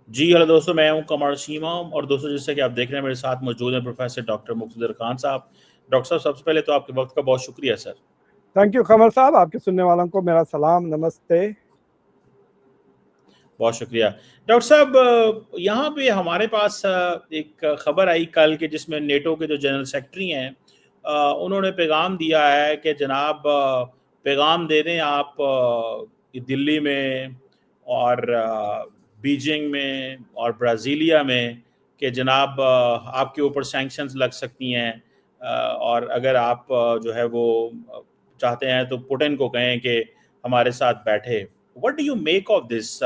जी hello दोस्तों, मैं हूं कमर सीमा। और दोस्तों, जैसे कि आप देख रहे हैं, मेरे साथ मौजूद हैं प्रोफेसर डॉक्टर मुक्तदर खान साहब। डॉक्टर साहब, सबसे पहले तो आपके वक्त का बहुत शुक्रिया सर। थैंक यू कमर साहब। आपके सुनने वालों को मेरा सलाम, नमस्ते। बहुत शुक्रिया डॉक्टर साहब। यहाँ पे हमारे पास एक खबर आई कल के, जिसमें नेटो के जो जनरल सेक्रेटरी हैं, उन्होंने पैगाम दिया है कि जनाब, पैगाम दे दें आप दिल्ली में और बीजिंग में और ब्राज़ीलिया में कि जनाब, आपके ऊपर सैंक्शंस लग सकती हैं। और अगर आप जो है वो चाहते हैं तो पुतिन को कहें कि हमारे साथ बैठे। What do you make of this?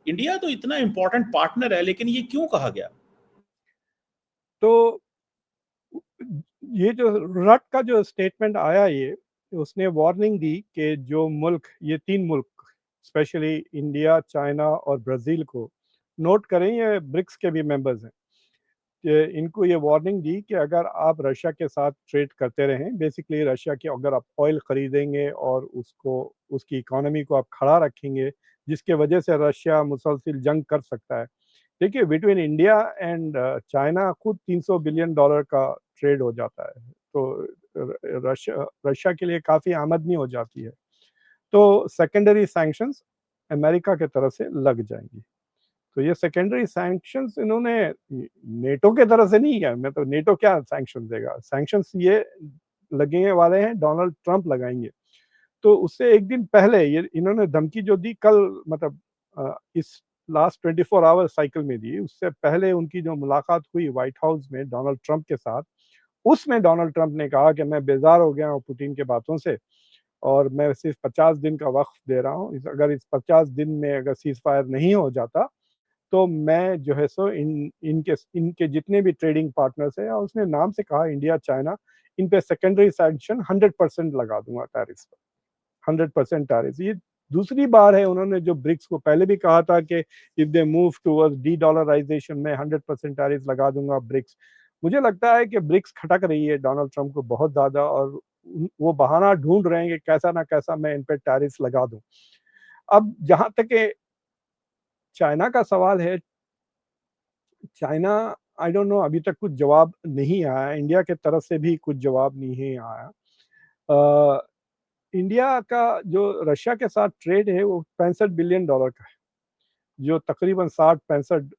India तो इतना इम्पोर्टेंट पार्टनर है, लेकिन ये क्यों कहा गया? तो ये जो रट का जो स्टेटमेंट आया, ये उसने वार्निंग दी कि जो मुल्क, ये तीन मुल्क स्पेशली इंडिया, चाइना और ब्राज़ील को नोट करें, ये ब्रिक्स के भी मेंबर्स हैं, कि इनको ये वार्निंग दी कि अगर आप रशिया के साथ ट्रेड करते रहें, बेसिकली रशिया की अगर आप ऑयल ख़रीदेंगे और उसको, उसकी इकोनॉमी को आप खड़ा रखेंगे, जिसके वजह से रशिया मुसलसिल जंग कर सकता है। देखिए, बिटवीन इंडिया एंड चाइना खुद $300 बिलियन का ट्रेड हो जाता है, तो रशिया रशिया के लिए काफ़ी आमदनी हो जाती है। तो सेकेंडरी सैंक्शंस अमेरिका के तरफ से लग जाएंगी। तो ये सेकेंडरी सैंक्शंस इन्होंने नेटो के तरफ से नहीं किया। मैं तो, नेटो क्या सैंक्शन देगा? सैंक्शंस ये लगने वाले हैं, डोनाल्ड ट्रंप लगाएंगे। तो उससे एक दिन पहले ये इन्होंने धमकी जो दी कल, मतलब इस लास्ट 24 आवर साइकिल में दी, उससे पहले उनकी जो मुलाकात हुई व्हाइट हाउस में डोनाल्ड ट्रंप के साथ, उसमें डोनाल्ड ट्रंप ने कहा कि मैं बेजार हो गया हूँ पुतिन के बातों से, और मैं सिर्फ 50 दिन का वक्त दे रहा हूँ। अगर इस 50 दिन में अगर सीज फायर नहीं हो जाता, तो मैं जो है सो इनके इनके जितने भी ट्रेडिंग पार्टनर्स हैं, और उसने नाम से कहा इंडिया, चाइना, इन पे सेकेंडरी सैंक्शन 100% लगा दूंगा, टैरिफ। 100% टैरिफ। ये दूसरी बार है उन्होंने, जो ब्रिक्स को पहले भी कहा था कि if they move towards dedollarisation में 100% टैरिफ लगा दूंगा ब्रिक्स। मुझे लगता है कि ब्रिक्स खटक रही है डोनाल्ड ट्रंप को बहुत ज्यादा, और वो बहाना ढूंढ रहे हैं कि कैसा ना कैसा मैं इन पे टैरिफ लगा दूं। अब जहां तक चाइना का सवाल है, चाइना, आई डोंट नो, अभी तक कुछ जवाब नहीं आया, इंडिया के तरफ से भी कुछ जवाब नहीं आया। इंडिया का जो रशिया के साथ ट्रेड है वो $65 बिलियन का है, जो तकरीबन 60-65,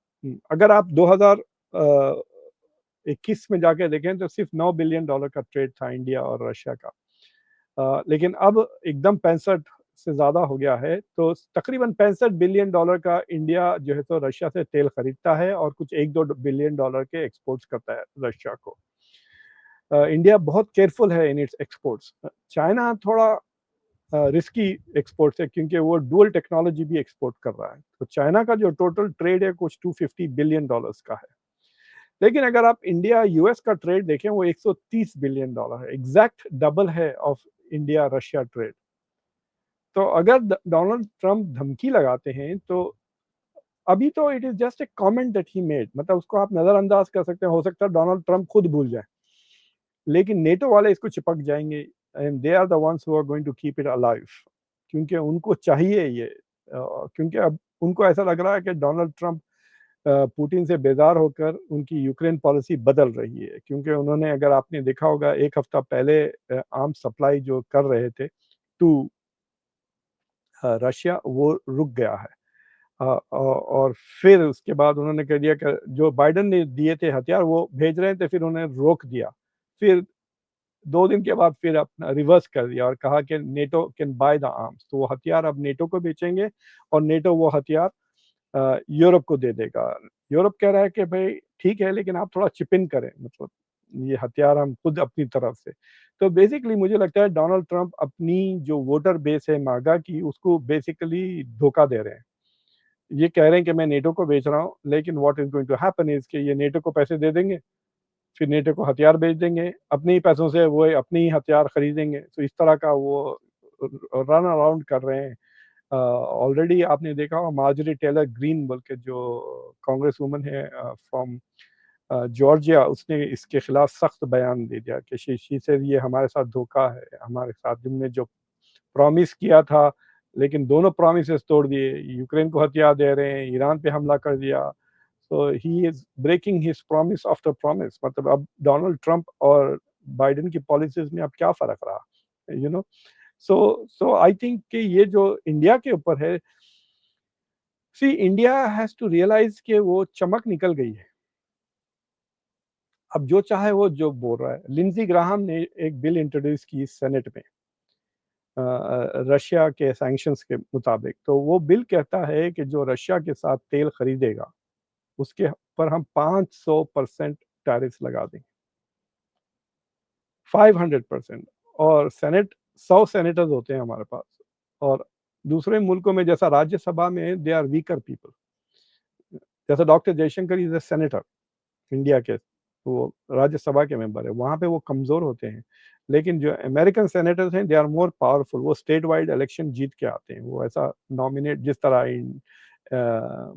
अगर आप 2021 में जाके देखें तो सिर्फ $9 बिलियन का ट्रेड था इंडिया और रशिया का। लेकिन अब एकदम 65 से ज़्यादा हो गया है, तो तकरीबन $65 बिलियन का इंडिया जो है तो रशिया से तेल खरीदता है, और कुछ 1-2 बिलियन डॉलर के एक्सपोर्ट्स करता है रशिया को। इंडिया बहुत केयरफुल है इन इट्स एक्सपोर्ट्स। चाइना थोड़ा रिस्की एक्सपोर्ट्स है, क्योंकि वो डुअल टेक्नोलॉजी भी एक्सपोर्ट कर रहा है। तो चाइना का जो टोटल ट्रेड है कुछ $250 बिलियन का है। लेकिन अगर आप इंडिया यूएस का ट्रेड देखें, वो $130 बिलियन है, एग्जैक्ट डबल है ऑफ इंडिया रशिया ट्रेड। तो अगर डोनाल्ड ट्रंप धमकी लगाते हैं, तो अभी तो it is just a comment that he made, मतलब उसको आप नजरअंदाज कर सकते हैं, हो सकता है डोनाल्ड ट्रंप खुद भूल जाए, लेकिन नेटो वाले इसको चिपक जाएंगे, and they are the ones who are going to keep it alive, क्योंकि उनको चाहिए ये। क्योंकि अब उनको ऐसा लग रहा है कि डोनाल्ड ट्रंप पुतिन से बेजार होकर उनकी यूक्रेन पॉलिसी बदल रही है, क्योंकि उन्होंने, अगर आपने देखा होगा, एक हफ्ता पहले आर्म्स सप्लाई जो कर रहे थे टू रशिया, वो रुक गया है। और फिर उसके बाद उन्होंने कह दिया कि जो बाइडन ने दिए थे हथियार वो भेज रहे थे, फिर उन्होंने रोक दिया। फिर 2 दिन के बाद फिर अपना रिवर्स कर दिया और कहा कि NATO can by the arms, तो वो हथियार अब नेटो को बेचेंगे, और नेटो वो हथियार यूरोप को दे देगा। यूरोप कह रहा है कि भाई ठीक है, लेकिन आप थोड़ा चिप इन करें, मतलब ये हथियार हम खुद अपनी तरफ से। तो बेसिकली मुझे लगता है डोनाल्ड ट्रंप अपनी जो वोटर बेस है मागा की, उसको बेसिकली धोखा दे रहे हैं। ये कह रहे हैं कि मैं नेटो को बेच रहा हूँ, लेकिन what is going to happen is कि ये नेटो को पैसे दे देंगे, फिर नेटो को हथियार बेच देंगे, अपने ही पैसों से वो अपने ही हथियार खरीदेंगे। तो इस तरह का वो रन अराउंड कर रहे हैं। ऑलरेडी आपने देखा होगा, मार्जरी टेलर ग्रीन बोल के जो कांग्रेस वुमन है फ्रॉम जॉर्जिया, उसने इसके खिलाफ सख्त बयान दे दिया कि शी से ये हमारे साथ धोखा है, हमारे साथ तुमने जो प्रॉमिस किया था लेकिन दोनों प्रॉमिसेस तोड़ दिए, यूक्रेन को हथियार दे रहे हैं, ईरान पे हमला कर दिया। तो he is breaking his promise after promise. मतलब अब डोनाल्ड ट्रंप और बाइडेन की पॉलिसीज में अब क्या फर्क रहा, you know. So I think कि ये जो इंडिया के ऊपर है, see India has to realise कि वो चमक निकल गई है। अब जो चाहे वो जो बोल रहा है। लिंडजी ग्राहम ने एक बिल इंट्रोड्यूस की सेनेट में रशिया के सैंक्शंस के मुताबिक। तो वो बिल कहता है कि जो रशिया के साथ तेल खरीदेगा उसके पर हम 500% टैरिफ लगा देंगे, 500%। और सेनेट 100 सेनेटर्स होते हैं हमारे पास, और दूसरे मुल्कों में जैसा राज्यसभा में दे आर वीकर पीपल। जैसा doctor Jaishankar is a senator India के, वो राज्यसभा के मेंबर है, वहाँ पे वो कमज़ोर होते हैं। लेकिन जो अमेरिकन सेनेटर्स हैं दे आर मोर पावरफुल, वो स्टेट वाइड इलेक्शन जीत के आते हैं। वो ऐसा नॉमिनेट जिस तरह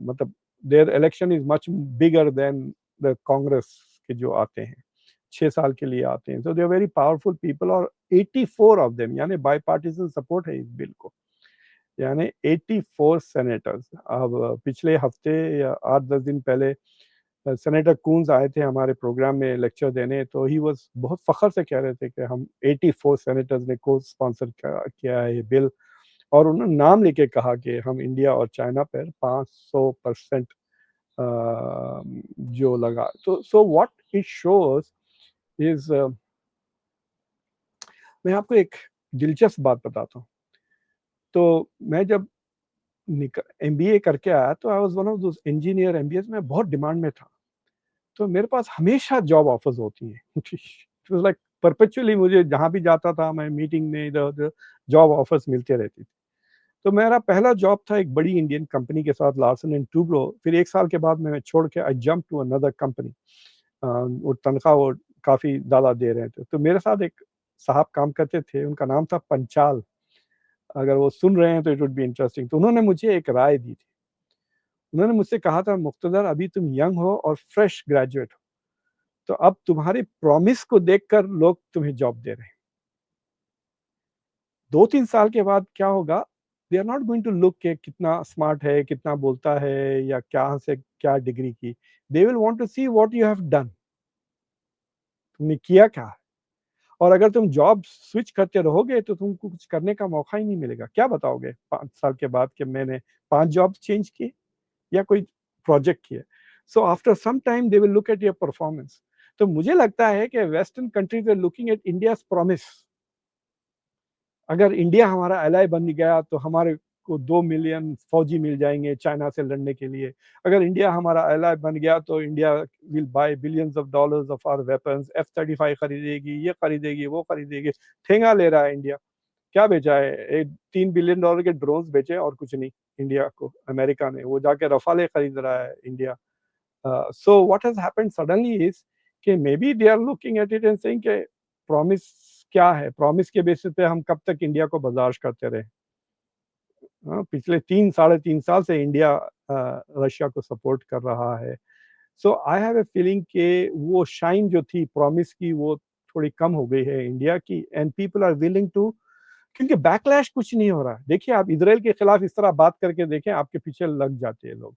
मतलब their election is much bigger than the Congress के जो आते हैं 6 साल के लिए आते हैं। So they are very powerful people. और 84 ऑफ देम, यानी बाई पार्टीजन सपोर्ट है इस बिल को, यानी 84 सेनेटर्स। अब पिछले हफ्ते या 8-10 दिन पहले सेनेटर कून्स आए थे हमारे प्रोग्राम में लेक्चर देने, तो ही वाज बहुत फख्र से कह रहे थे कि हम 84 सेनेटर्स ने को स्पॉन्सर किया है ये बिल। और उन्होंने नाम लेके कहा कि हम इंडिया और चाइना पर 500% जो लगा। तो so what it shows is, मैं आपको एक दिलचस्प बात बताता हूँ। तो मैं जब एमबीए करके आया तो I was one of those engineer MBS में बहुत डिमांड में था। तो मेरे पास हमेशा जॉब ऑफर्स होती हैं। इट वाज लाइक परपेचुअली, मुझे जहाँ भी जाता था मैं मीटिंग में इधर उधर जॉब ऑफर्स मिलते रहती थी। तो मेरा पहला जॉब था एक बड़ी इंडियन कंपनी के साथ, लार्सन एंड टूब्रो। फिर 1 साल के बाद मैं छोड़ के I jump to another company. वो तनख्वाह वो काफ़ी ज़्यादा दे रहे थे। तो मेरे साथ एक साहब काम करते थे, उनका नाम था पंचाल। अगर वो सुन रहे हैं तो इट वुड बी इंटरेस्टिंग। तो उन्होंने मुझे एक राय दी थी। उन्होंने मुझसे कहा था, मुक्तदर अभी तुम यंग हो और फ्रेश ग्रेजुएट हो, तो अब तुम्हारे प्रॉमिस को देखकर लोग तुम्हें जॉब दे रहे हैं। 2-3 साल के बाद क्या होगा, they are not going to look के कितना स्मार्ट है, कितना बोलता है, या क्या से क्या डिग्री की। They will want to see what you have done, तुमने किया क्या है। और अगर तुम जॉब स्विच करते रहोगे तो तुमको कुछ करने का मौका ही नहीं मिलेगा। क्या बताओगे 5 साल के बाद कि मैंने 5 जॉब चेंज किए या कोई प्रोजेक्ट किए। So after some time they will look at your performance. तो मुझे लगता है कि western countries are looking at India's promise. अगर इंडिया हमारा एलाय बन गया तो हमारे को 2 मिलियन फौजी मिल जाएंगे चाइना से लड़ने के लिए। अगर इंडिया हमारा एलाय बन गया तो India will buy billions of dollars of our weapons, F-35 खरीदेगी, ये खरीदेगी, वो खरीदेगी। ठेंगा ले रहा है इंडिया। क्या बेचा है? एक $3 बिलियन के ड्रोन्स बेचे और कुछ नहीं इंडिया को, अमेरिका ने। वो जाके रफाले खरीद रहा है India. So what has happened suddenly is कि maybe they are looking at it and saying कि प्रॉमिस क्या है, प्रॉमिस के बेसिस पे हम कब तक इंडिया को बर्दाश्त करते रहे। पिछले 3 साढ़े 3 साल से इंडिया रशिया को सपोर्ट कर रहा है। So I have a feeling कि वो शाइन जो थी प्रॉमिस की वो थोड़ी कम हो गई है इंडिया की, and people are willing to, क्योंकि बैकलैश कुछ नहीं हो रहा है। देखिए आप इसराइल के खिलाफ इस तरह बात करके देखें, आपके पीछे लग जाते हैं लोग,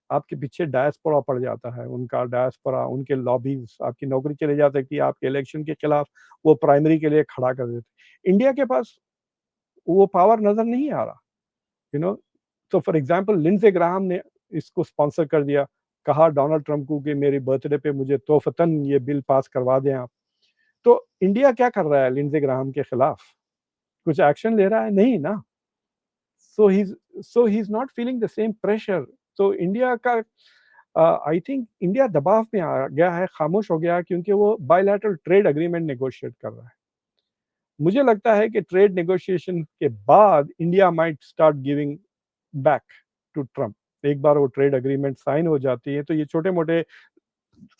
आपके पीछे डायस्पोरा पड़ जाता है, उनका डायस्पोरा, उनके लॉबीज, आपकी नौकरी चली जा सकती है, आपके इलेक्शन के खिलाफ वो प्राइमरी के लिए खड़ा कर देते। इंडिया के पास वो पावर नजर नहीं आ रहा, यू नो। तो फॉर एग्जांपल लिंडसे ग्राहम ने इसको स्पॉन्सर कर दिया, कहा डोनाल्ड ट्रंप को कि मेरे बर्थडे पे मुझे तोहफतन ये बिल पास करवा दें आप। तो इंडिया क्या कर रहा है लिंडसे ग्राहम के खिलाफ? कुछ एक्शन ले रहा है? नहीं ना। So he is not feeling the same pressure. तो इंडिया का आई थिंक इंडिया दबाव में आ गया है, खामोश हो गया है, क्योंकि वो बायलैटरल ट्रेड एग्रीमेंट नेगोशिएट कर रहा है। मुझे लगता है कि ट्रेड नेगोशिएशन के बाद India might start giving back to Trump. एक बार वो ट्रेड एग्रीमेंट साइन हो जाती है तो ये छोटे मोटे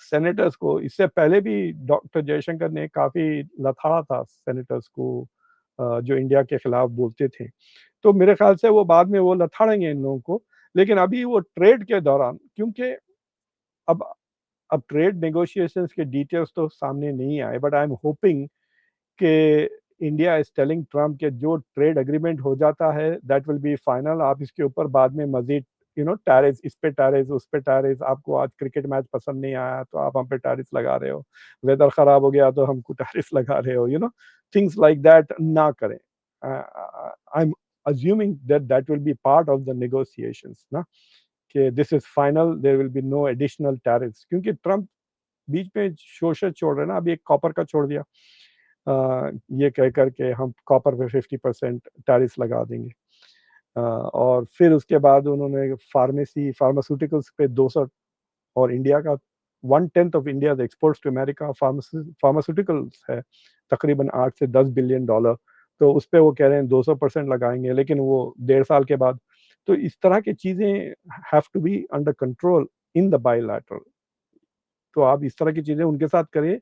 सेनेटर्स को, इससे पहले भी डॉक्टर जयशंकर ने काफ़ी लथाड़ा था सेनेटर्स को जो इंडिया के खिलाफ बोलते थे। तो मेरे ख्याल से वो बाद में वो लथाड़ेंगे इन लोगों को। लेकिन अभी वो ट्रेड के दौरान, क्योंकि अब ट्रेड नेगोशिएशंस के डिटेल्स तो सामने नहीं आए, बट आई एम होपिंग कि इंडिया इज टेलिंग ट्रम्प कि जो ट्रेड एग्रीमेंट हो जाता है दैट विल बी फाइनल, आप इसके ऊपर बाद में मजीद टैरिफ, इस पे टैरिफ, उस पे टैरिफ, आपको आज क्रिकेट मैच पसंद नहीं आया तो आप हम पे टैरिफ लगा रहे हो, वेदर खराब हो गया तो हमको टैरिफ लगा रहे हो, थिंग्स लाइक दैट ना करें. I am assuming that will be part of the negotiations ना, कि this is final, there will be no additional tariffs, क्योंकि ट्रम्प बीच में शोषण छोड़ रहे हैं ना, अभी एक कॉपर का छोड़ दिया, ये कह करके हम कॉपर पे 50% टैरिफ लगा देंगे, और फिर उसके बाद उन्होंने फार्मास्यूटिकल्स पे 200, और इंडिया का 1/10 of India exports to America pharmaceuticals है, तकरीबन 8 से 10 बिलियन डॉलर, तो उस पर वो कह रहे हैं 200% लगाएंगे, लेकिन वो 1.5 साल के बाद. तो इस तरह की चीज़ें have to be under control in the bilateral. तो आप इस तरह की चीज़ें उनके साथ करें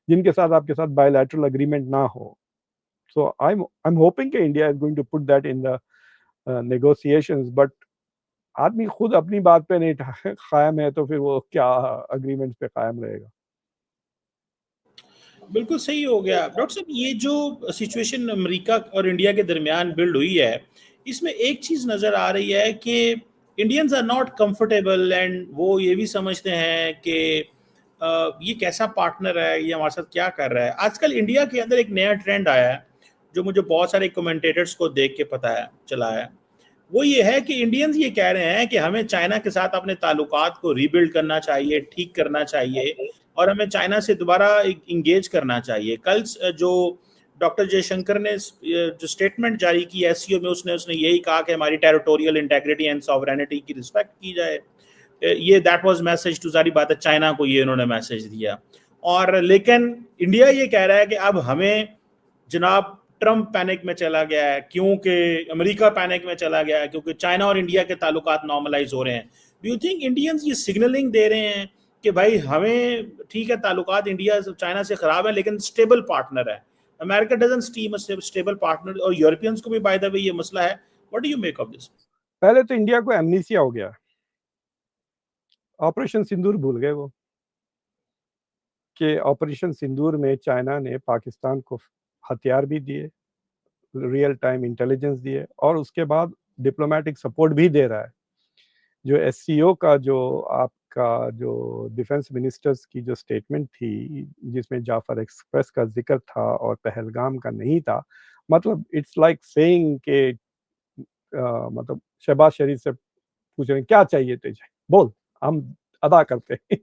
जिनके साथ आपके साथ बायलैटरल एग्रीमेंट ना हो. सो आई एम होपिंग कि India is going to put that in the negotiations, but आदमी खुद अपनी बात पे नहीं कायम है तो फिर वो क्या अग्रीमेंट पे कायम रहेगा. बिल्कुल सही हो गया डॉक्टर साहब. ये जो सिचुएशन अमेरिका और इंडिया के दरमियान बिल्ड हुई है, इसमें एक चीज़ नज़र आ रही है कि Indians are not comfortable, and वो ये भी समझते हैं कि ये कैसा पार्टनर है, ये हमारे साथ क्या कर रहा है. आजकल इंडिया के अंदर एक नया ट्रेंड आया है जो मुझे बहुत सारे कमेंटेटर्स को देख के पता है चला है. वो ये है कि इंडियंस ये कह रहे हैं कि हमें चाइना के साथ अपने ताल्लुकात को रीबिल्ड करना चाहिए, ठीक करना चाहिए, और हमें चाइना से दोबारा इंगेज करना चाहिए. कल जो डॉक्टर जयशंकर ने जो स्टेटमेंट जारी की एससीओ में, उसने यही कहा कि हमारी टेरिटोरियल इंटेग्रिटी एंड सॉवरेनिटी की रिस्पेक्ट की जाए. ये दैट वाज मैसेज टू, सारी बात है चाइना को ये इन्होंने मैसेज दिया. और लेकिन इंडिया ये कह रहा है कि अब हमें जनाब ट्रम्प पैनिक में चला गया है, क्योंकि अमेरिका पैनिक में चला गया है, क्योंकि चाइना और इंडिया के ताल्लुकात नॉर्मलाइज हो रहे हैं. डू यू थिंक इंडियंस ये सिग्नलिंग दे रहे हैं कि भाई हमें ठीक है ताल्लुकात इंडिया चाइना से खराब है लेकिन स्टेबल पार्टनर है. America doesn't steam a stable partner, और यूरोपियंस को भी बाय द वे ये मसला है. What do you make of this? पहले तो इंडिया को एमनीसिया हो गया, ऑपरेशन सिंदूर भूल गए वो, कि ऑपरेशन सिंदूर में चाइना ने पाकिस्तान को हथियार भी दिए, रियल टाइम इंटेलिजेंस दिए, और उसके बाद डिप्लोमेटिक सपोर्ट भी दे रहा है. जो एससीओ का जो आपका जो डिफेंस मिनिस्टर्स की जो स्टेटमेंट थी जिसमें जाफर एक्सप्रेस का जिक्र था और पहलगाम का नहीं था, मतलब इट्स लाइक सेइंग के मतलब शहबाज शरीफ से पूछ रहे हैं क्या चाहिए तुझे, बोल हम अदा करते हैं.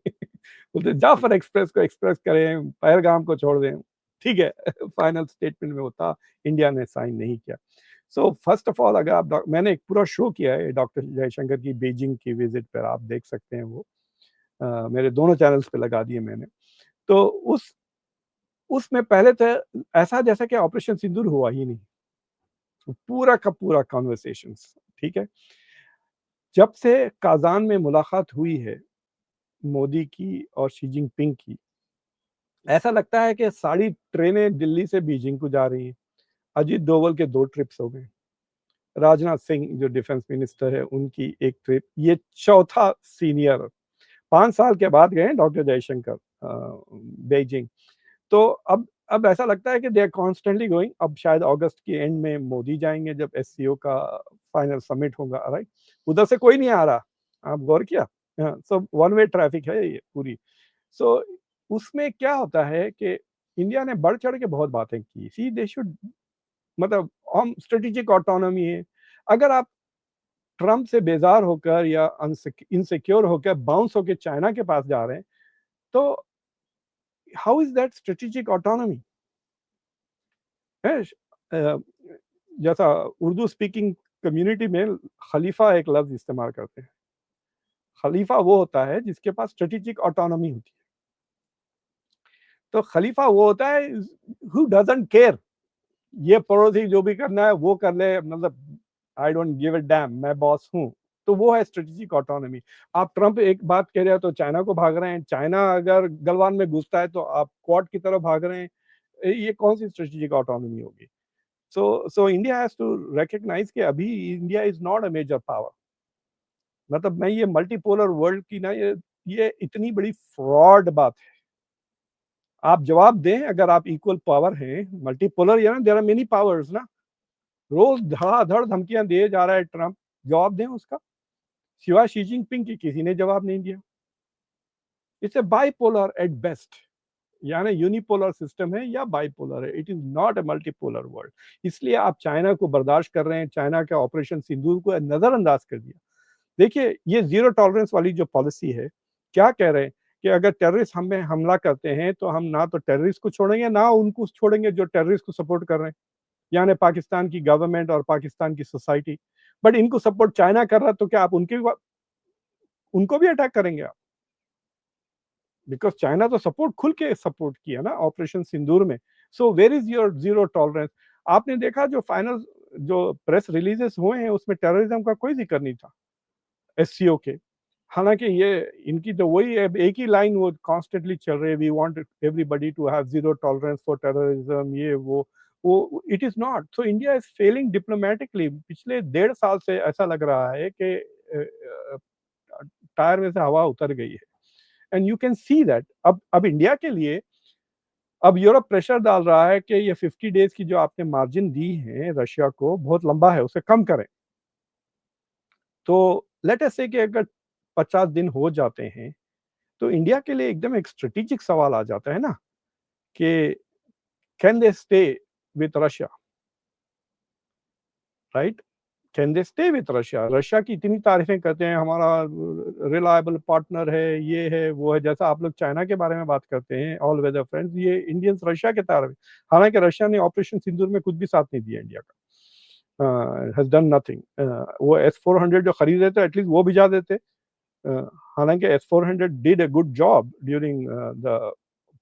बोलते जाफर एक्सप्रेस को एक्सप्रेस करें, पहलगाम को छोड़ दें, ठीक है. फाइनल स्टेटमेंट में होता, इंडिया ने साइन नहीं किया. सो फर्स्ट ऑफ ऑल, अगर आप मैंने एक पूरा शो किया है डॉक्टर जयशंकर की बीजिंग की विजिट पर, आप देख सकते हैं वो, मेरे दोनों चैनल्स पे लगा दिए मैंने. तो उसमें पहले तो ऐसा जैसा कि ऑपरेशन सिंदूर हुआ ही नहीं, तो पूरा का पूरा कॉन्वर्सेशंस, ठीक है. जब से काजान में मुलाकात हुई है मोदी की और शी जिनपिंग की, ऐसा लगता है कि सारी ट्रेनें दिल्ली से बीजिंग को जा रही हैं. अजीत डोवल के 2 ट्रिप्स हो गए, राजनाथ सिंह जो डिफेंस मिनिस्टर है उनकी एक ट्रिप, ये चौथा सीनियर 5 साल के बाद गए डॉक्टर जयशंकर बीजिंग. तो अब ऐसा लगता है कि दे आर कॉन्स्टेंटली गोइंग. अब शायद अगस्त के एंड में मोदी जाएंगे जब एससीओ का फाइनल समिट होगा, राइट. उधर से कोई नहीं आ रहा, आप गौर किया, सब वन वे ट्रैफिक है ये पूरी. सो उसमें क्या होता है कि इंडिया ने बढ़ चढ़ के बहुत बातें की, सी दे शुड, मतलब हम स्ट्रेटेजिक ऑटोनॉमी है. अगर आप ट्रम्प से बेजार होकर या इनसिक्योर होकर बाउंस होकर चाइना के पास जा रहे हैं, तो how is that strategic autonomy है. जैसा उर्दू स्पीकिंग कम्युनिटी में खलीफा एक लफ्ज इस्तेमाल करते हैं, खलीफा वो होता है जिसके पास स्ट्रेटेजिक ऑटोनॉमी होती है. तो खलीफा वो होता है हु डजंट केयर, ये पड़ोसी जो भी करना है वो कर ले, मतलब I don't give a dam, मैं बॉस हूँ. तो वो है स्ट्रेटेजिक ऑटोनॉमी. आप ट्रम्प एक बात कह रहे हो तो चाइना को भाग रहे हैं, चाइना अगर गलवान में घुसता है तो आप क्वाड की तरफ भाग रहे हैं. ये कौन सी स्ट्रेटेजिक ऑटोनॉमी होगी. So India has to recognise कि अभी India is not a major power. मतलब मैं ये मल्टीपोलर वर्ल्ड की ना, ये इतनी बड़ी फ्रॉड बात है. आप जवाब दें, अगर आप इक्वल पावर हैं, मल्टीपोलर, या ना देयर आर मेनी पावर्स ना, रोज धड़ाधड़ धमकियां दिए जा रहा है ट्रंप, जवाब दें उसका। सिवाय शी जिनपिंग की किसी ने जवाब नहीं दिया। It's a bipolar at best, यानी यूनिपोलर सिस्टम है या बाइपोलर है, it is not a multipolar world. इसलिए आप चाइना को बर्दाश्त कर रहे हैं, चाइना के ऑपरेशन सिंदूर को नजरअंदाज कर दिया। देखिए, ये जीरो टॉलरेंस वाली जो पॉलिसी है, क्या कह रहे हैं कि अगर टेररिस्ट हमें हमला करते हैं तो हम ना तो टेररिस्ट को छोड़ेंगे, ना उनको छोड़ेंगे जो टेररिस्ट को सपोर्ट कर रहे हैं, यानी पाकिस्तान की गवर्नमेंट और पाकिस्तान की सोसाइटी। बट इनको सपोर्ट चाइना कर रहा है, तो क्या आप उनको भी अटैक करेंगे आप? बिकॉज चाइना तो सपोर्ट खुल के सपोर्ट किया ना ऑपरेशन सिंदूर में। So where is your zero tolerance? आपने देखा जो फाइनल जो प्रेस रिलीजेस हुए हैं, उसमें टेररिज्म का कोई जिक्र नहीं था एससीओ के। हालांकि ये इनकी तो वही है, एक ही लाइन वो कॉन्स्टेंटली चल रही है, we want everybody to have zero tolerance for terrorism, ये वो it is not. So India is failing diplomatically. पिछले 1.5 साल से ऐसा लग रहा है कि टायर में से हवा उतर गई है, and you can see that. अब इंडिया के लिए अब यूरोप प्रेशर डाल रहा है कि ये 50 डेज की जो आपने मार्जिन दी है रशिया को, बहुत लंबा है, उसे कम करें। तो लेट अस से कि अगर 50 दिन हो जाते हैं, तो इंडिया के लिए एकदम एक स्ट्रेटेजिक सवाल आ जाता है ना कि can they stay with Russia, right? Can they stay with Russia? Russia की इतनी तारीफें करते हैं, हमारा रिलायबल पार्टनर है, ये है वो है, जैसा आप लोग चाइना के बारे में बात करते हैं ऑल वेदर फ्रेंड्स, ये इंडियंस रशिया के तारीफ। हालांकि रशिया ने ऑपरेशन सिंदूर में कुछ भी साथ नहीं दिया इंडिया का, हैज डन नथिंग। वो S-400 जो खरीदे थे, एटलीस्ट वो भिजा देते। हालांकि S-400 did a good job during the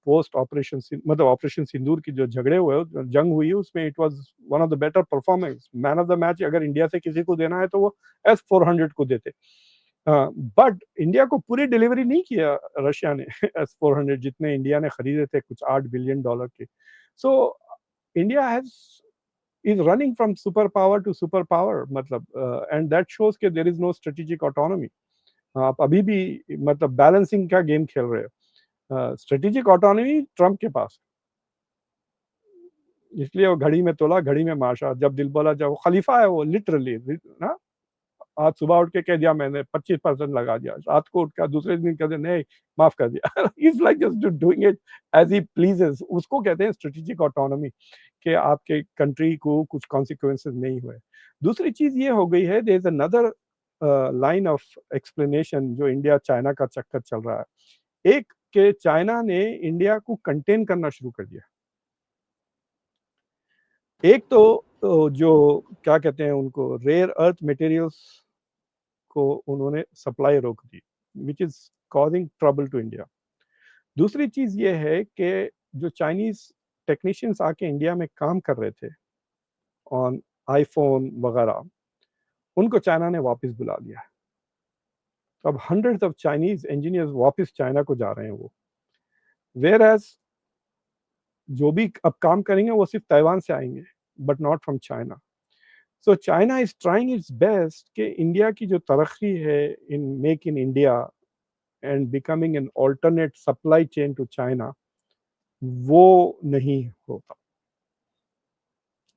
post operation, मतलब ऑपरेशन सिंदूर की जो झगड़े हुए, जंग हुई, उसमें it was one of the better performance. Man of the match अगर इंडिया से किसी को देना है तो वो S-400 को देते। बट इंडिया को पूरी डिलीवरी नहीं किया रशिया ने S-400 जितने इंडिया ने खरीदे थे, कुछ $8 बिलियन के। सो India has is running from superpower to superpower, मतलब and that shows कि there is no strategic autonomy। आप अभी भी मतलब बैलेंसिंग का गेम खेल रहे हो। स्ट्रेटेजिक ऑटोनॉमी ट्रम्प के पास, इसलिए वो घड़ी में तोला घड़ी में माशा, जब दिल बोला, जब खलीफा है वो लिटरली ना। आज सुबह उठ के कह दिया मैंने 25% लगा दिया, रात को उठ कर दूसरे दिन कह दिया नहीं माफ कर दिया। Is like just doing it as he pleases. उसको कहते हैं स्ट्रेटेजिक ऑटोनॉमी, कि आपके कंट्री को कुछ कॉन्सिक्वेंसेस नहीं हुए। दूसरी चीज ये हो गई है, there is another line of explanation जो इंडिया चाइना का चक्कर चल रहा है। एक के चाइना ने इंडिया को कंटेन करना शुरू कर दिया। एक तो जो क्या कहते हैं उनको, रेयर अर्थ मटेरियल्स को उन्होंने सप्लाई रोक दी, which is causing trouble to India. दूसरी चीज ये है कि जो चाइनीज टेक्नीशियंस आके इंडिया में काम कर रहे थे ऑन आईफोन वगैरह, उनको चाइना ने वापस बुला लिया है। तो अब हंड्रेड्स ऑफ चाइनीज इंजीनियर्स वापस चाइना को जा रहे हैं वो, वेयर एज जो भी अब काम करेंगे वो सिर्फ ताइवान से आएंगे, but not from China. So China is trying its best कि इंडिया की जो तरक्की है in make in India and becoming an alternate supply chain to China, वो नहीं होता।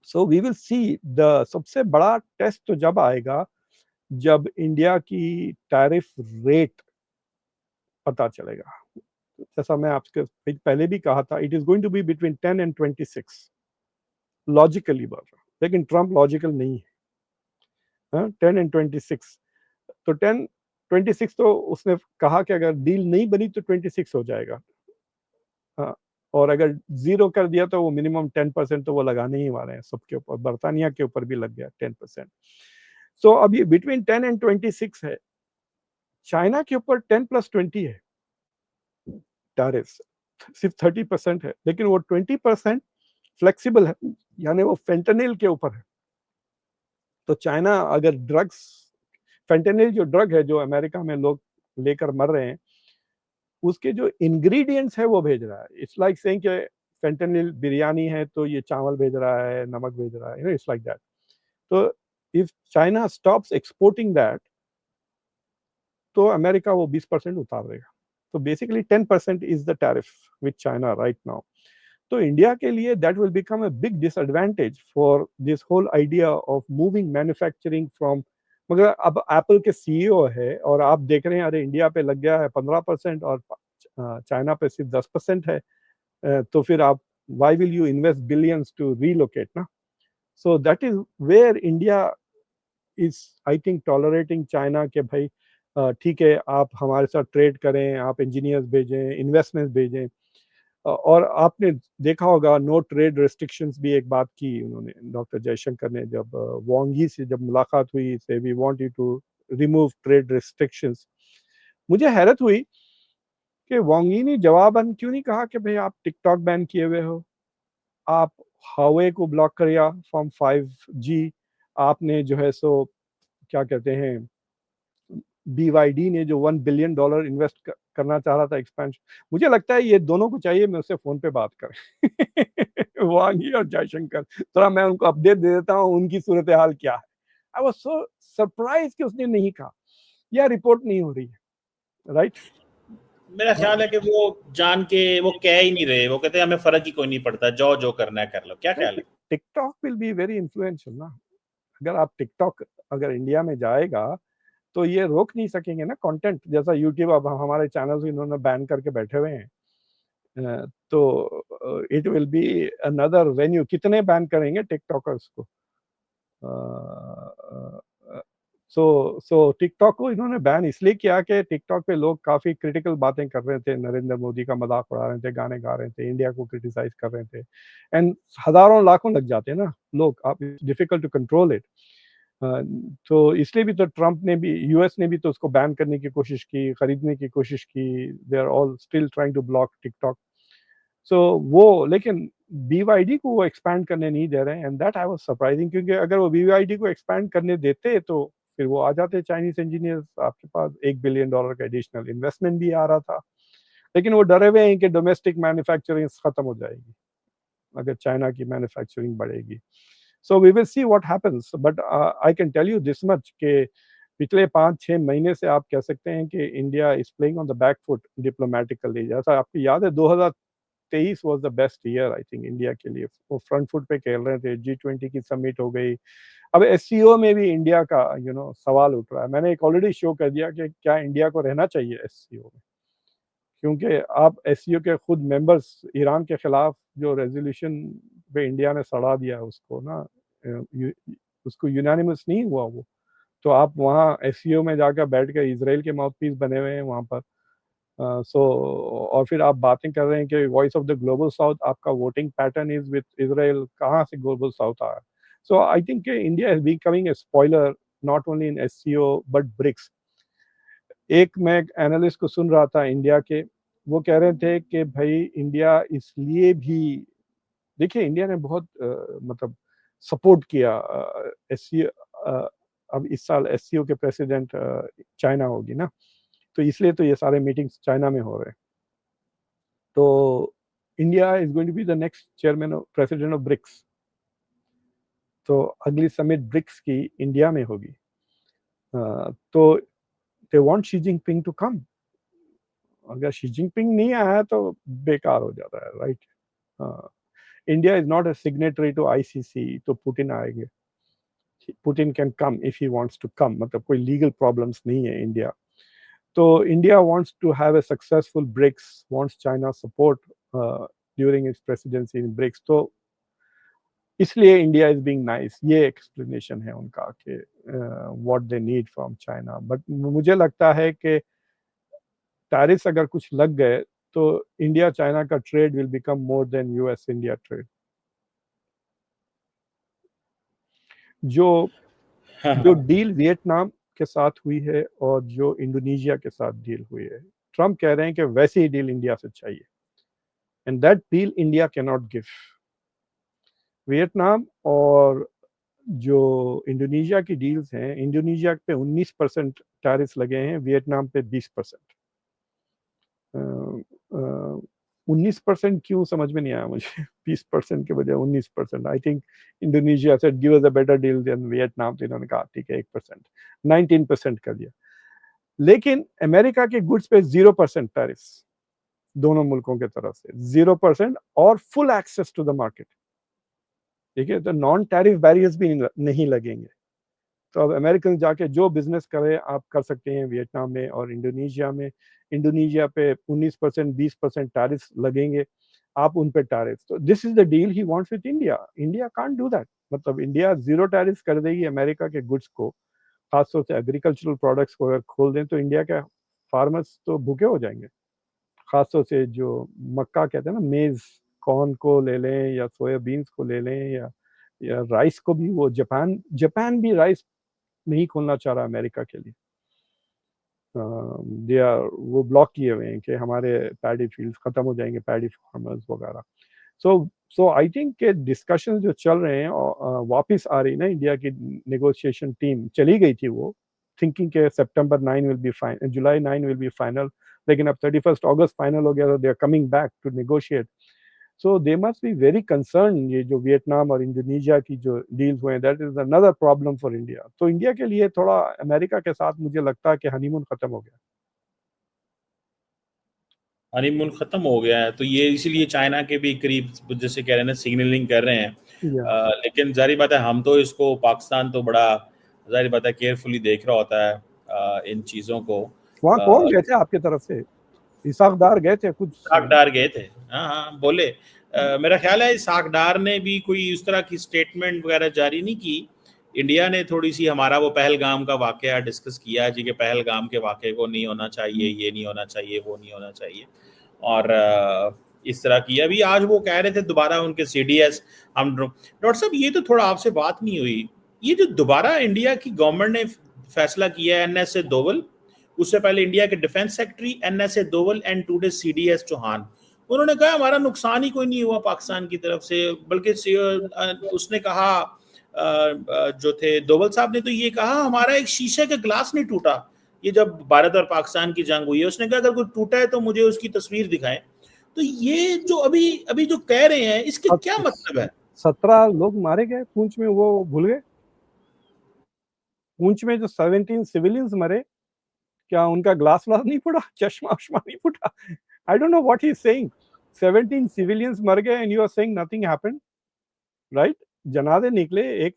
So we will see the सबसे बड़ा टेस्ट तो जब आएगा जब इंडिया की टैरिफ रेट पता चलेगा। जैसा मैं आपके पहले भी कहा था, it is going to be between 10 and 26, logically बोल रहा हूं, लेकिन ट्रम्प लॉजिकल नहीं है। 10 and 26, तो 10-26 तो उसने कहा कि अगर डील नहीं बनी तो 26 हो जाएगा। हाँ, और अगर जीरो कर दिया तो वो मिनिमम 10% तो वो लगाने ही वाले हैं सबके ऊपर, बर्तानिया के ऊपर भी लग गया 10%। सो अब ये बिटवीन 10 and 26 है। चाइना के ऊपर 10+20 है टैरिफ, सिर्फ 30% है, लेकिन वो 20% फ्लेक्सिबल है, यानी वो फेंटेनिल के ऊपर है। तो चाइना अगर ड्रग्स, फेंटेनिल जो ड्रग है जो अमेरिका में लोग लेकर मर रहे हैं, उसके जो इंग्रेडिएंट्स है वो भेज रहा है। इट्स लाइक सेइंग कि फेंटेनिल बिरयानी है तो ये चावल भेज रहा है, नमक भेज रहा है, you know, it's like that. तो if China stops exporting that, तो अमेरिका वो 20% उतार देगा। तो basically 10% is the tariff with China right now. तो इंडिया के लिए that will become a big disadvantage for this whole idea of moving manufacturing from. मगर अब एप्पल के सीईओ है और आप देख रहे हैं अरे इंडिया पे लग गया है 15% और चाइना पे सिर्फ 10% है, तो फिर आप why will you invest billions to relocate ना? So that is where India is I think tolerating China के भाई ठीक है आप हमारे साथ ट्रेड करें, आप इंजीनियर्स भेजें, इन्वेस्टमेंट्स भेजें। और आपने देखा होगा नो ट्रेड रेस्ट्रिक्शंस भी एक बात की उन्होंने, डॉक्टर जयशंकर ने जब वांग यी से जब मुलाकात हुई say we want you to remove trade restrictions. मुझे हैरत हुई कि वांग यी ने जवाबन क्यों नहीं कहा कि भाई आप टिकटॉक बैन किए हुए हो, आप हावे को ब्लॉक करिए फ्रॉम 5G, आपने जो है सो क्या कहते हैं BYD ने जो $1 बिलियन इन्वेस्ट करना चाह रहा था एक्सपेंशन। मुझे लगता है ये दोनों को चाहिए मैं उससे फोन पे बात करें वांग यी और जयशंकर, थोड़ा मैं उनको अपडेट दे देता हूँ उनकी सूरत हाल क्या है। आई वाज सो सरप्राइज कि उसने नहीं कहा, यह रिपोर्ट नहीं हो रही है राइट। मेरा ख्याल है कि वो जान के वो कह ही नहीं रहे, वो कहते हैं हमें फर्क ही कोई नहीं पड़ता, जो करना है कर लो। क्या ख्याल है? TikTok will be very influential ना, अगर आप टिकटॉक अगर इंडिया में जाएगा तो ये रोक नहीं सकेंगे ना कंटेंट, जैसा यूट्यूब अब हमारे चैनल्स इन्होंने बैन करके बैठे हुए हैं। तो it will be another venue, कितने बैन करेंगे टिकटॉकर्स को। सो टिकटॉक को इन्होंने बैन इसलिए किया कि टिकटॉक पे लोग काफ़ी क्रिटिकल बातें कर रहे थे, नरेंद्र मोदी का मजाक उड़ा रहे थे, गाने गा रहे थे, इंडिया को क्रिटिसाइज कर रहे थे, एंड हज़ारों लाखों लग जाते हैं ना लोग, आप डिफिकल्ट टू कंट्रोल इट। तो इसलिए भी तो ट्रंप ने भी, यूएस ने भी तो उसको बैन करने की कोशिश की, खरीदने की कोशिश की, they are all still trying to block TikTok. So वो लेकिन BYD को वो एक्सपैंड करने नहीं दे रहे हैं, and that I was surprising, क्योंकि अगर वो BYD को एक्सपैंड करने देते तो फिर वो आ जाते चाइनीज इंजीनियर्स, आपके पास $1 बिलियन का एडिशनल इन्वेस्टमेंट भी आ रहा था। लेकिन वो डरे हुए हैं कि डोमेस्टिक मैन्युफैक्चरिंग खत्म हो जाएगी अगर चाइना की मैन्युफैक्चरिंग बढ़ेगी। So we will see what happens, but I can tell you this much के पिछले 5-6 महीने से आप कह सकते हैं कि India is playing on the back foot diplomatically. जैसा आपको याद है 2023 was the best year I think India के लिए, वो फ्रंट फुट पे खेल रहे थे, G20 की समिट हो गई। अब SCO में भी इंडिया का सवाल उठ रहा है। मैंने एक ऑलरेडी शो कर दिया कि क्या इंडिया को रहना चाहिए SCO में, क्योंकि आप SCO के खुद मेंबर्स ईरान के खिलाफ जो रेजोल्यूशन पे इंडिया ने सड़ा दिया उसको ना, उसको यूनानिमस नहीं हुआ वो, तो आप वहाँ SCO में जाकर बैठ कर इसराइल के माउथपीस बने हुए हैं वहाँ पर। और फिर आप बातें कर रहे हैं कि voice of the global south, आपका voting pattern is with Israel, कहाँ से ग्लोबल साउथ आ रहा है। So I think India is becoming a spoiler not only in SCO but BRICS. एक मैं एनालिस्ट को सुन रहा था इंडिया के, वो कह रहे थे कि भाई इंडिया इसलिए भी, देखिए इंडिया ने बहुत मतलब सपोर्ट किया SCO, अब इस साल SCO के प्रेसिडेंट चाइना होगी ना, तो इसलिए तो ये सारे मीटिंग्स चाइना में हो रहे हैं। तो India is going to be the next chairman of president of BRICS, तो अगली समिट ब्रिक्स की इंडिया में होगी। तो they want Xi Jinping to come, अगर शी जिनपिंग नहीं आया तो बेकार हो जाता है right. India is not a signatory to ICC, तो पुतिन आएंगे, Putin can come if he wants to come, मतलब कोई लीगल प्रॉब्लम्स नहीं है इंडिया। तो India wants to have a successful BRICS, wants China support during its presidency in BRICS, तो इसलिए India is being nice, ये explanation है उनका कि what they need from China. But मुझे लगता है कि टैरिफ्स अगर कुछ लग गए तो इंडिया चाइना का trade will become more than US India trade. जो जो डील वियतनाम के साथ हुई है और जो इंडोनेशिया के साथ डील हुई है, ट्रम्प कह रहे हैं कि वैसी ही डील इंडिया से चाहिए, and that deal India can not give. Vietnam और जो इंडोनेशिया की डील्स हैं, इंडोनेशिया पे 19% टैरिफ लगे हैं, वियतनाम पे 20%। 19% क्यों समझ में नहीं आया मुझे 20% के बजाय 19%। आई थिंक इंडोनेशिया से give us a better deal than Vietnam, तो इन्होंने कहा ठीक है 1%, 19% कर दिया। लेकिन अमेरिका के गुड्स पे 0% टैरिफ्स दोनों मुल्कों के तरफ से, 0% और full access to the market. ठीक है, तो नॉन टैरिफ बैरियर्स भी नहीं लगेंगे। तो अब अमेरिकन जाके जो बिजनेस करें आप कर सकते हैं वियतनाम में और इंडोनेशिया में। इंडोनेशिया पे 19% 20% टैरिफ लगेंगे, आप उन पे टैरिफ। तो this is the deal he wants with India. India can't do that. मतलब इंडिया 0 टैरिफ कर देगी अमेरिका के गुड्स को, खासतौर से एग्रीकल्चरल प्रोडक्ट्स को अगर खोल दें तो इंडिया के फार्मर्स तो भूखे हो जाएंगे। खासतौर से जो मक्का कहते हैं ना, मेज, कॉर्न को ले लें या सोयाबीन्स को ले लें या राइस को भी, वो जापान भी राइस नहीं खोलना चाह रहा अमेरिका के लिए। दे आर, वो ब्लॉक किए हुए हैं कि हमारे पैडी फील्ड्स खत्म हो जाएंगे, पैडी फार्मर्स वगैरह। सो आई थिंक के डिस्कशन जो चल रहे हैं वापस आ रही ना, इंडिया की नेगोशिएशन टीम चली गई थी वो, थिंकिंग के सितंबर 9 विल बी फाइनल, जुलाई 9 विल बी फाइनल, लेकिन अब 31 अगस्त फाइनल हो गया, तो they are coming back to negotiate. So they must be very concern. ये जो वियतनाम और इंडोनेशिया की जो डील्स हुए, that is another problem for India. तो इंडिया के लिए थोड़ा अमेरिका के साथ मुझे लगता है कि हनीमून खत्म हो गया। हनीमून खत्म हो गया है, तो ये इसीलिए चाइना के भी करीब जैसे कह रहे हैं ना, सिग्नलिंग कर रहे हैं। लेकिन जारी बात है, हम तो इसको, पाकिस्तान तो बड़ा जारी बात है केयरफुली देख रहा होता है इन चीज़ों को। वहाँ कौन गए थे आपके तरफ से? इसाकदार गए थे कुछ? इसाकडार गए थे, हाँ हाँ बोले। मेरा ख्याल है इसाकडार ने भी कोई उस तरह की स्टेटमेंट वगैरह जारी नहीं की। इंडिया ने थोड़ी सी हमारा वो पहलगाम का वाकया डिस्कस किया जी, कि पहलगाम के वाकये को नहीं होना चाहिए, ये नहीं होना चाहिए, वो नहीं होना चाहिए, और इस तरह की। अभी आज वो कह रहे थे दोबारा उनके CDS, हम डॉक्टर साहब ये तो थोड़ा आपसे बात नहीं हुई, ये जो दोबारा इंडिया की गवर्नमेंट ने फैसला किया है, NSA दोवल, उससे पहले इंडिया के defence secretary NSA Doval and today CDS Chauhan, उन्होंने कहा हमारा नुकसान ही कोई नहीं हुआ पाकिस्तान की तरफ से, बल्कि उसने कहा, जो थे दोवल साहब ने तो ये कहा हमारा एक शीशे का ग्लास नहीं टूटा। ये जब भारत और पाकिस्तान की जंग हुई है, उसने कहा अगर कोई टूटा है तो मुझे उसकी तस्वीर दिखाएं। तो ये जो अभी अभी जो कह रहे हैं, इसके क्या मतलब है? 17 लोग मारे गए पुंछ में, वो भूल गए? पुंछ में जो 17 सिविलियंस मरे, क्या उनका ग्लास व्लास नहीं फूटा, चश्मा वश्मा नहीं फूटा? I don't know what he is saying. 17 civilians मर गए and you are saying nothing happened, right? जनाजे निकले। एक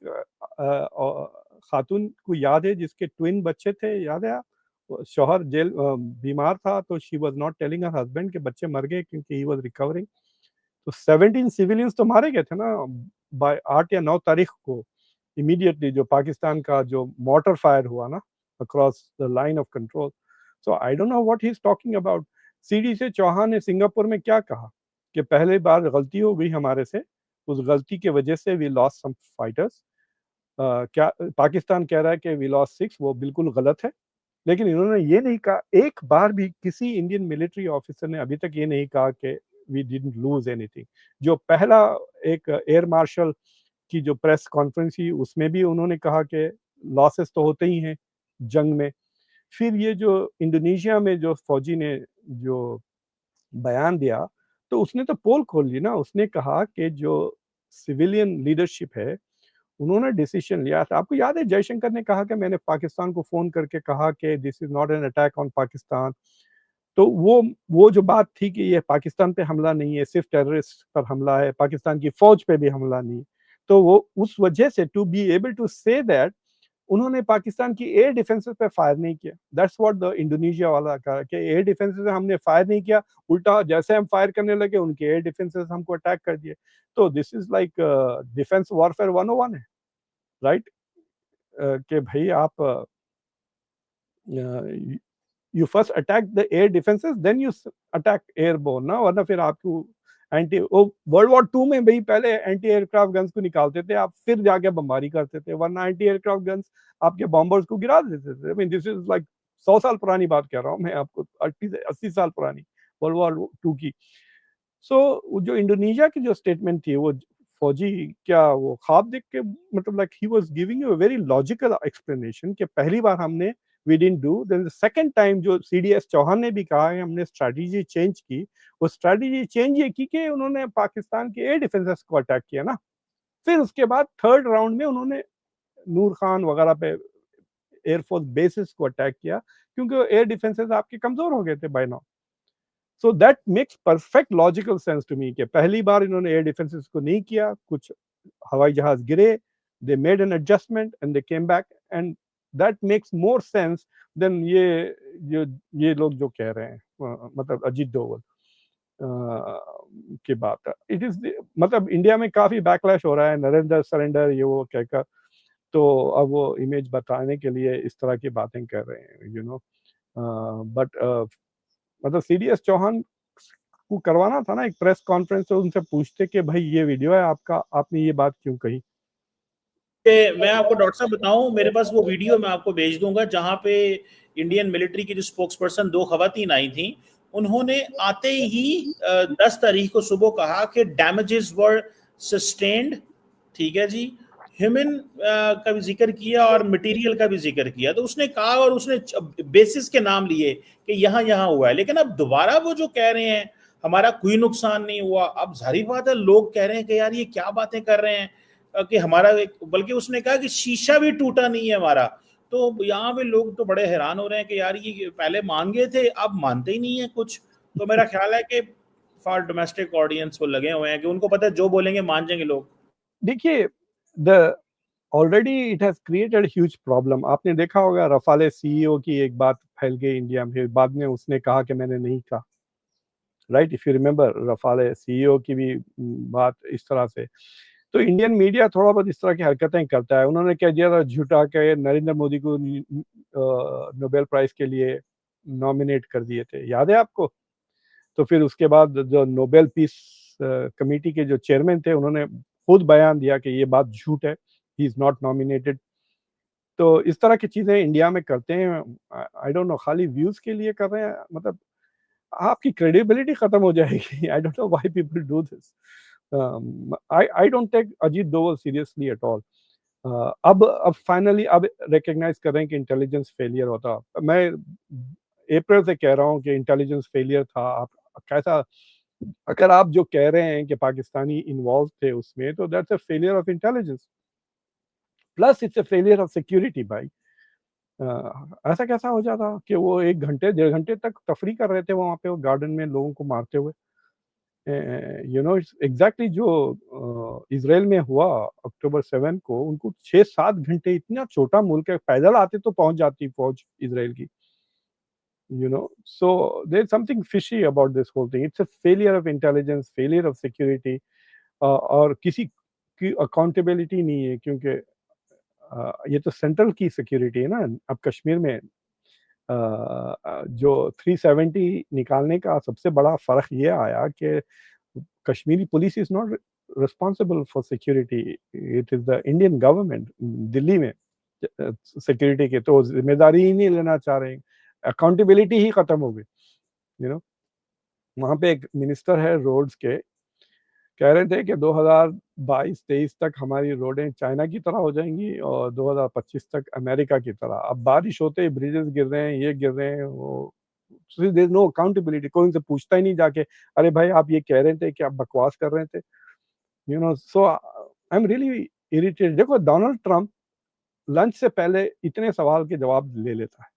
खातून को याद है जिसके ट्विन बच्चे थे, याद है आप? शौहर जेल बीमार था, तो she was not telling her husband के बच्चे मर गए क्योंकि ही वाज रिकवरिंग। तो 17 सिविलियंस तो मारे गए थे ना बाय 8 या 9 तारीख को, इमीडिएटली जो पाकिस्तान का जो मोटर फायर हुआ ना across the line of control. So I don't know what he is talking about. CD से चौहान ने सिंगापुर में क्या कहा कि पहली बार गलती हो गई हमारे से, उस गलती की वजह से वी लॉस्ट सम फाइटर्स। क्या पाकिस्तान कह रहा है कि वी लॉस्ट 6, वो बिल्कुल गलत है। लेकिन इन्होंने ये नहीं कहा, एक बार भी किसी इंडियन मिलिट्री ऑफिसर ने अभी तक ये नहीं कहा कि वी डिडंट लूज एनीथिंग। जो पहला एक एयर मार्शल की जो प्रेस कॉन्फ्रेंस थी, उसमें भी उन्होंने कहा कि लॉसेस तो होते ही हैं जंग में। फिर ये जो इंडोनेशिया में जो फौजी ने जो बयान दिया, तो उसने तो पोल खोल ली ना। उसने कहा कि जो सिविलियन लीडरशिप है, उन्होंने डिसीजन लिया था। आपको याद है जयशंकर ने कहा कि मैंने पाकिस्तान को फोन करके कहा कि this is not an attack on Pakistan. तो वो जो बात थी कि ये पाकिस्तान पे हमला नहीं है, सिर्फ टेररिस्ट पर हमला है, पाकिस्तान की फौज पे भी हमला नहीं। तो वो उस वजह से to be able to say that, उन्होंने पाकिस्तान की एयर डिफेंसेस पे फायर नहीं किया। दैट्स व्हाट द इंडोनेशिया वाला कहा कि एयर डिफेंसेस हमने फायर नहीं किया, उल्टा जैसे हम फायर करने लगे उनके एयर डिफेंसेस हमको अटैक कर दिए। तो this is like defence warfare 101 है, राइट? कि भाई आप you first attack the air defences, then you attack airborne ना, वरना फिर आपको एंटी, वर्ल्ड वॉर 2 में भाई पहले एंटी एयरक्राफ्ट गन्स को निकालते थे आप, फिर जाके बमबारी करते थे, वरना एंटी एयरक्राफ्ट गन्स आपके बॉम्बर्स को गिरा देते थे। I mean this is like 100 साल पुरानी बात कह रहा हूँ मैं आपको, 80 साल पुरानी वर्ल्ड वॉर 2 की। सो जो इंडोनेशिया की जो स्टेटमेंट थी, वो फौजी क्या वो ख्वाब देख के, मतलब like he was giving you a very logical explanation कि पहली बार हमने we didn't do, then the second time जो CDS चौहान ने भी कहा है हमने स्ट्रेटजी चेंज की। वो स्ट्रेटजी चेंज ये की कि उन्होंने पाकिस्तान के एयर डिफेंसेस को अटैक किया ना। फिर उसके बाद थर्ड राउंड में उन्होंने नूर खान वगैरह पे एयरफोर्स बेसिस को अटैक किया, क्योंकि एयर डिफेंसेस आपके कमजोर हो गए थे by now. So that makes perfect logical sense to me कि पहली बार इन्होंने एयर डिफेंसेस को नहीं किया, कुछ हवाई जहाज गिरे, they made an adjustment and they came back, and that makes more sense than ये लोग जो कह रहे हैं, मतलब अजीत डोवल की बात है। इट इज मतलब इंडिया में काफी बैकलैश हो रहा है, नरेंद्र सरेंडर ये वो कहकर, तो अब वो इमेज बताने के लिए इस तरह की बातें कर रहे हैं, यू नो। बट मतलब सीडीएस चौहान को करवाना था ना एक प्रेस कॉन्फ्रेंस, तो उनसे पूछते कि भाई ये वीडियो है आपका, आपने ये बात क्यों कही। मैं आपको डॉक्टर साहब बताऊं, मेरे पास वो वीडियो मैं आपको भेज दूंगा जहां पे इंडियन मिलिट्री की जो स्पोक्स पर्सन 2 खवातीन आई थी, उन्होंने आते ही 10 तारीख को सुबह कहा कि डैमेजेस वर सस्टेन्ड, ठीक है जी, ह्यूमन का भी जिक्र किया और मटेरियल का भी जिक्र किया। तो उसने कहा और उसने बेसिस के नाम लिए कि यहाँ यहाँ हुआ है, लेकिन अब दोबारा वो जो कह रहे हैं हमारा कोई नुकसान नहीं हुआ, अब जाहिर बात है लोग कह रहे हैं कि यार ये क्या बातें कर रहे हैं कि हमारा, बल्कि उसने कहा कि शीशा भी टूटा नहीं है हमारा। तो यहाँ पे लोग तो बड़े हैरान हो रहे हैं कि यार ये पहले मांगे थे अब मानते ही नहीं है कुछ। तो मेरा ख्याल है कि फॉर डोमेस्टिक ऑडियंस वो लगे हुए हैं कि उनको पता है जो बोलेंगे मान जाएंगे लोग। देखिए, the already it has created huge problem. आपने देखा होगा रफाले सीईओ की एक बात फैल गई इंडिया में, बाद में उसने कहा कि मैंने नहीं कहा, right? If you remember Rafale CEO की भी बात इस तरह से। तो इंडियन मीडिया थोड़ा बहुत इस तरह की हरकतें करता है। उन्होंने कह दिया था झूठा के नरेंद्र मोदी को नोबेल प्राइज के लिए नॉमिनेट कर दिए थे, याद है आपको? तो फिर उसके बाद जो नोबेल पीस कमेटी के जो चेयरमैन थे उन्होंने खुद बयान दिया कि ये बात झूठ है, ही इज नॉट नॉमिनेटेड। तो इस तरह की चीजें इंडिया में करते हैं, आई डोंट नो, खाली व्यूज के लिए कर रहे हैं, मतलब आपकी क्रेडिबिलिटी खत्म हो जाएगी। I don't know why people do this. I don't take Ajit Doval seriously at all. अब फाइनली अब रिकग्नाइज कर रहे हैं कि इंटेलिजेंस फेलियर होता। मैं अप्रैल से कह रहा हूँ कि इंटेलिजेंस फेलियर था। आप कैसा, अगर आप जो कह रहे हैं कि पाकिस्तानी इन्वॉल्व थे उसमें, तो that's a failure of intelligence, plus it's a failure of security भाई। ऐसा कैसा हो जाता कि वो 1 घंटे 1.5 घंटे तक तफरी कर रहे थे वहाँ पे वो गार्डन में लोगों को मारते हुए। यू नो इट्स एग्जैक्टली जो इसराइल में हुआ अक्टूबर 7 को, उनको 6-7 घंटे, इतना छोटा मुल्क है, पैदल आते तो पहुंच जाती फौज इसराइल की, you know. So there's something fishy about this whole thing. It's a failure of intelligence, failure of security, और किसी की अकाउंटेबिलिटी नहीं है, क्योंकि ये तो सेंट्रल की सिक्योरिटी है ना। अब कश्मीर में जो 370 निकालने का सबसे बड़ा फर्क ये आया कि Kashmiri police is not responsible for security, it is the Indian government Delhi में सिक्योरिटी के, तो जिम्मेदारी ही नहीं लेना चाह रहे हैं, अकाउंटेबिलिटी ही खत्म हो गई, यू नो। वहाँ पे एक मिनिस्टर है रोड्स के, कह रहे थे कि 2022-23 तक हमारी रोडें चाइना की तरह हो जाएंगी और 2025 तक अमेरिका की तरह। अब बारिश होते ही ब्रिजेस गिर रहे हैं, ये गिर रहे हैं, वो देयर इज नो अकाउंटेबिलिटी। कोई उनसे पूछता ही नहीं जाके, अरे भाई आप ये कह रहे थे कि आप बकवास कर रहे थे, you know. So I am really irritated. देखो डोनाल्ड ट्रंप लंच से पहले इतने सवाल के जवाब ले लेता है,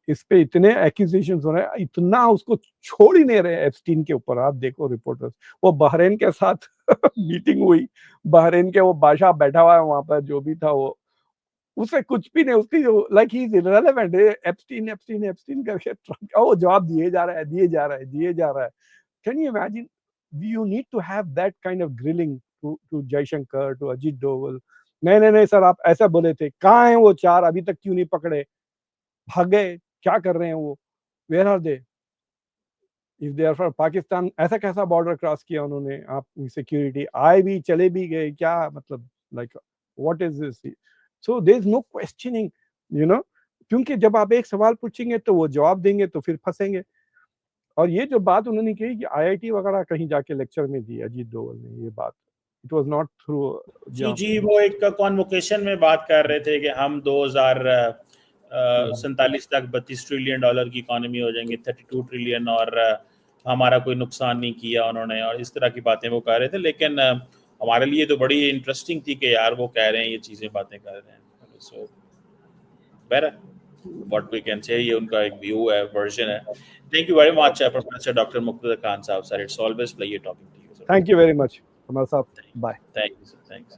इस पे इतने एक्यूजेशन हो रहे हैं, इतना उसको छोड़ ही नहीं रहे एप्स्टीन के ऊपर। आप देखो रिपोर्टर्स, वो बहरीन के साथ मीटिंग हुई, बहरीन के वो बादशाह बैठा हुआ है वहां पर, जो भी था वो, उसे कुछ भी नहीं, उसकी जो like he is irrelevant, Epstein Epstein Epstein करके ट्रंप का वो जवाब दिए जा रहा है, दिए जा रहा है, दिए जा रहा है। Can you imagine? You need to have that kind of grilling to Jaishankar, to Ajit Doval. नहीं नहीं नहीं सर, आप ऐसा बोले थे, कहाँ हैं वो 4, अभी तक क्यों नहीं पकड़े, भाग गए, क्या कर रहे हैं वो, where are they? If they are for Pakistan, ऐसा कैसा बॉर्डर क्रॉस किया उन्होंने, आप सिक्योरिटी आए भी चले भी गए, क्या मतलब, like what is this? So there is no questioning, you know, क्योंकि जब आप एक सवाल पूछेंगे तो वो जवाब देंगे तो फिर फंसेंगे। और ये जो बात उन्होंने कही कि आईआईटी वगैरह कहीं जाके लेक्चर में दी अजीत डोवल ने ये बात, इट वाज नॉट थ्रू जी जी, वो एक कॉन्वोकेशन में बात कर रहे थे कि हम 2047 तक $32 ट्रिलियन की इकोनॉमी हो जाएंगे, 32 ट्रिलियन, और हमारा कोई नुकसान नहीं किया उन्होंने, और इस तरह की बातें वो कह रहे थे। लेकिन हमारे लिए तो बड़ी इंटरेस्टिंग थी कि यार वो कह रहे हैं ये चीज़ें, बातें कर रहे हैं। So better what we can say, ये उनका एक व्यू है, वर्जन है। Thank you very much professor doctor Muqtedar Khan साहब sir, it's always pleasure talking to you sir. Thank you very much Kamal साहब, bye. Thank you sir, thanks.